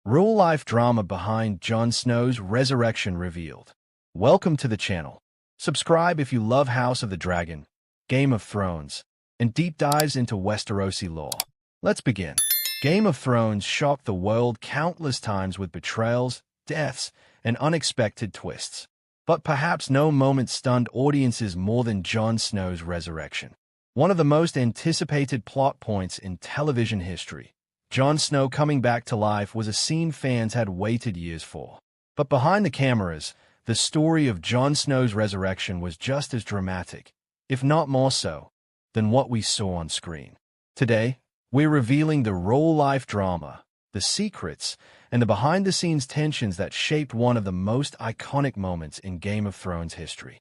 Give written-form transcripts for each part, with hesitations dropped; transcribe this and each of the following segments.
Real-life drama behind Jon Snow's resurrection revealed. Welcome to the channel. Subscribe if you love House of the Dragon, Game of Thrones, and deep dives into Westerosi lore. Let's begin. Game of Thrones shocked the world countless times with betrayals, deaths, and unexpected twists. But perhaps no moment stunned audiences more than Jon Snow's resurrection. One of the most anticipated plot points in television history. Jon Snow coming back to life was a scene fans had waited years for. But behind the cameras, the story of Jon Snow's resurrection was just as dramatic, if not more so, than what we saw on screen. Today, we're revealing the real-life drama, the secrets, and the behind-the-scenes tensions that shaped one of the most iconic moments in Game of Thrones history.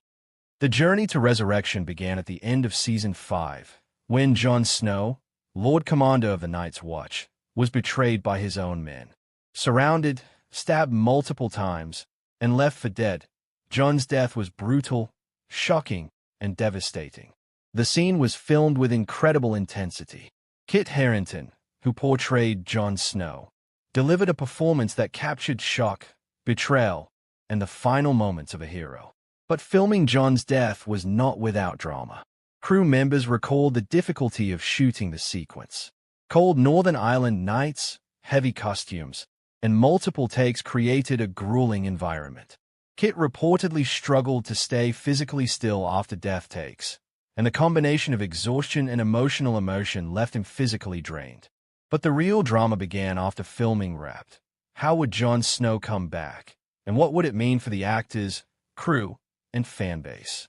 The journey to resurrection began at the end of Season 5, when Jon Snow, Lord Commander of the Night's Watch, was betrayed by his own men. Surrounded, stabbed multiple times, and left for dead, Jon's death was brutal, shocking, and devastating. The scene was filmed with incredible intensity. Kit Harington, who portrayed Jon Snow, delivered a performance that captured shock, betrayal, and the final moments of a hero. But filming Jon's death was not without drama. Crew members recalled the difficulty of shooting the sequence. Cold Northern Island nights, heavy costumes, and multiple takes created a grueling environment. Kit reportedly struggled to stay physically still after death takes, and the combination of exhaustion and emotional emotion left him physically drained. But the real drama began after filming wrapped. How would Jon Snow come back, and what would it mean for the actors, crew, and fanbase?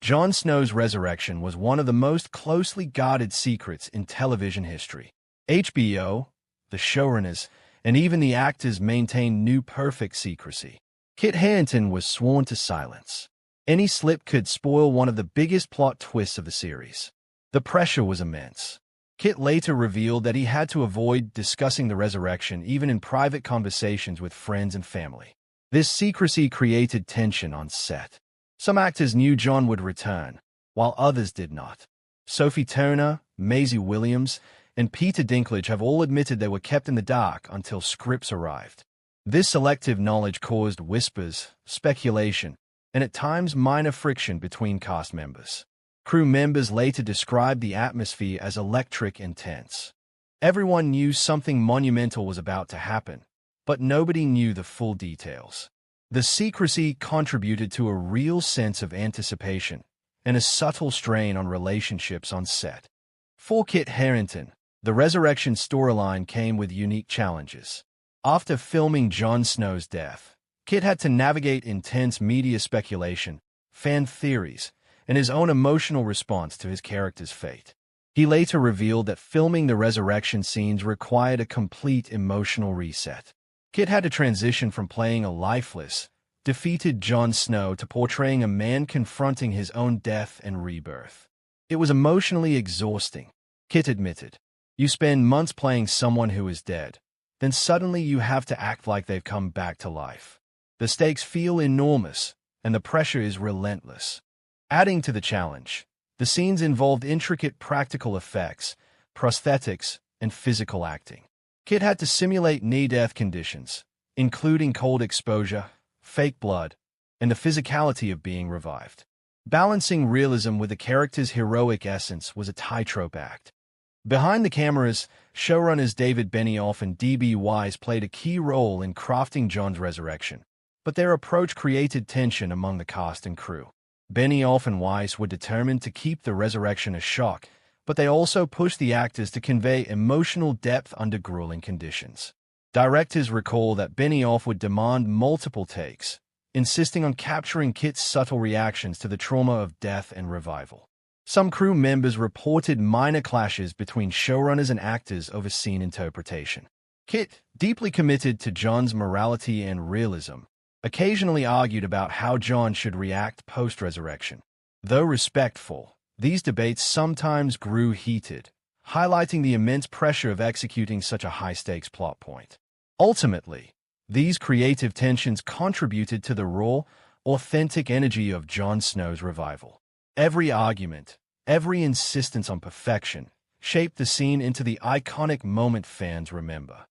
Jon Snow's resurrection was one of the most closely guarded secrets in television history. HBO, the showrunners, and even the actors maintained new perfect secrecy. Kit Harington was sworn to silence. Any slip could spoil one of the biggest plot twists of the series. The pressure was immense. Kit later revealed that he had to avoid discussing the resurrection even in private conversations with friends and family. This secrecy created tension on set. Some actors knew Jon would return, while others did not. Sophie Turner, Maisie Williams, and Peter Dinklage have all admitted they were kept in the dark until scripts arrived. This selective knowledge caused whispers, speculation, and at times minor friction between cast members. Crew members later described the atmosphere as electric and tense. Everyone knew something monumental was about to happen, but nobody knew the full details. The secrecy contributed to a real sense of anticipation and a subtle strain on relationships on set. For Kit Harington, the resurrection storyline came with unique challenges. After filming Jon Snow's death, Kit had to navigate intense media speculation, fan theories, and his own emotional response to his character's fate. He later revealed that filming the resurrection scenes required a complete emotional reset. Kit had to transition from playing a lifeless, defeated Jon Snow to portraying a man confronting his own death and rebirth. It was emotionally exhausting, Kit admitted. You spend months playing someone who is dead, then suddenly you have to act like they've come back to life. The stakes feel enormous, and the pressure is relentless. Adding to the challenge, the scenes involved intricate practical effects, prosthetics, and physical acting. Kit had to simulate near-death conditions, including cold exposure, fake blood, and the physicality of being revived. Balancing realism with the character's heroic essence was a tightrope act. Behind the cameras, showrunners David Benioff and D.B. Weiss played a key role in crafting Jon's resurrection, but their approach created tension among the cast and crew. Benioff and Weiss were determined to keep the resurrection a shock, but they also pushed the actors to convey emotional depth under grueling conditions. Directors recall that Benioff would demand multiple takes, insisting on capturing Kit's subtle reactions to the trauma of death and revival. Some crew members reported minor clashes between showrunners and actors over scene interpretation. Kit, deeply committed to Jon's morality and realism, occasionally argued about how Jon should react post-resurrection. Though respectful, these debates sometimes grew heated, highlighting the immense pressure of executing such a high-stakes plot point. Ultimately, these creative tensions contributed to the raw, authentic energy of Jon Snow's revival. Every argument, every insistence on perfection, shaped the scene into the iconic moment fans remember.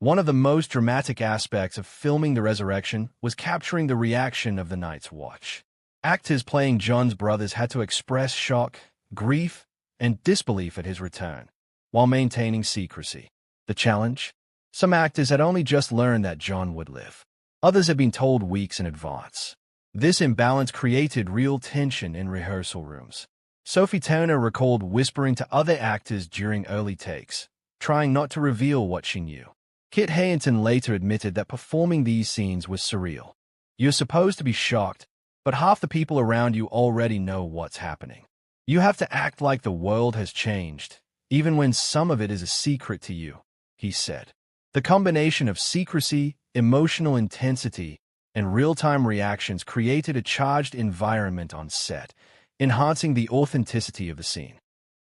One of the most dramatic aspects of filming the resurrection was capturing the reaction of the Night's Watch. Actors playing Jon's brothers had to express shock, grief, and disbelief at his return, while maintaining secrecy. The challenge? Some actors had only just learned that Jon would live. Others had been told weeks in advance. This imbalance created real tension in rehearsal rooms. Sophie Turner recalled whispering to other actors during early takes, trying not to reveal what she knew. Kit Harington later admitted that performing these scenes was surreal. You're supposed to be shocked, but half the people around you already know what's happening. You have to act like the world has changed, even when some of it is a secret to you, he said. The combination of secrecy, emotional intensity, and real-time reactions created a charged environment on set, enhancing the authenticity of the scene.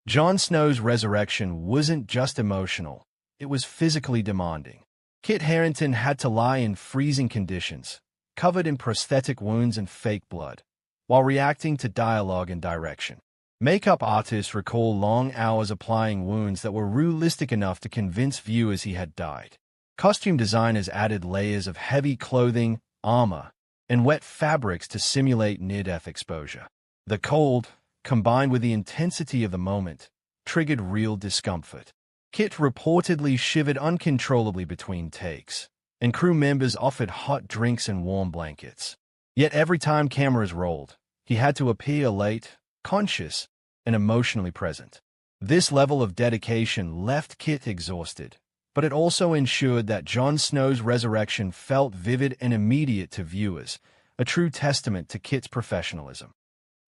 Jon Snow's resurrection wasn't just emotional, it was physically demanding. Kit Harington had to lie in freezing conditions, covered in prosthetic wounds and fake blood, while reacting to dialogue and direction. Makeup artists recall long hours applying wounds that were realistic enough to convince viewers he had died. Costume designers added layers of heavy clothing, armor, and wet fabrics to simulate near-death exposure. The cold, combined with the intensity of the moment, triggered real discomfort. Kit reportedly shivered uncontrollably between takes, and crew members offered hot drinks and warm blankets. Yet every time cameras rolled, he had to appear alert, conscious, and emotionally present. This level of dedication left Kit exhausted, but it also ensured that Jon Snow's resurrection felt vivid and immediate to viewers, a true testament to Kit's professionalism.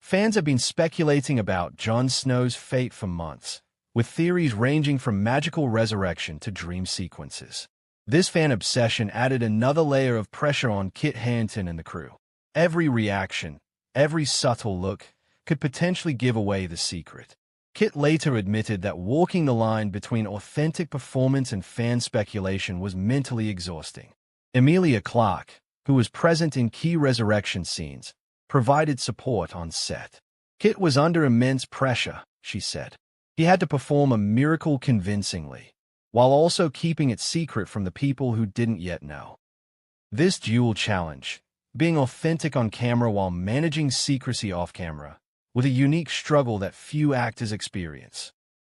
Fans have been speculating about Jon Snow's fate for months, with theories ranging from magical resurrection to dream sequences. This fan obsession added another layer of pressure on Kit Harington and the crew. Every reaction, every subtle look, could potentially give away the secret. Kit later admitted that walking the line between authentic performance and fan speculation was mentally exhausting. Emilia Clarke, who was present in key resurrection scenes, provided support on set. Kit was under immense pressure, she said. He had to perform a miracle convincingly, while also keeping it secret from the people who didn't yet know. This dual challenge, being authentic on camera while managing secrecy off camera, was a unique struggle that few actors experience.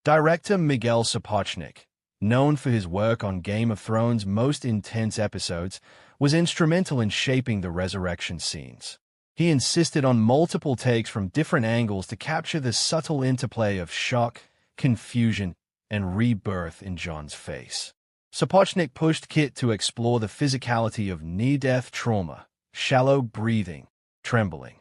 Director Miguel Sapochnik, known for his work on Game of Thrones' most intense episodes, was instrumental in shaping the resurrection scenes. He insisted on multiple takes from different angles to capture the subtle interplay of shock, confusion, and rebirth in Jon's face. Sapochnik pushed Kit to explore the physicality of near-death trauma, shallow breathing, trembling,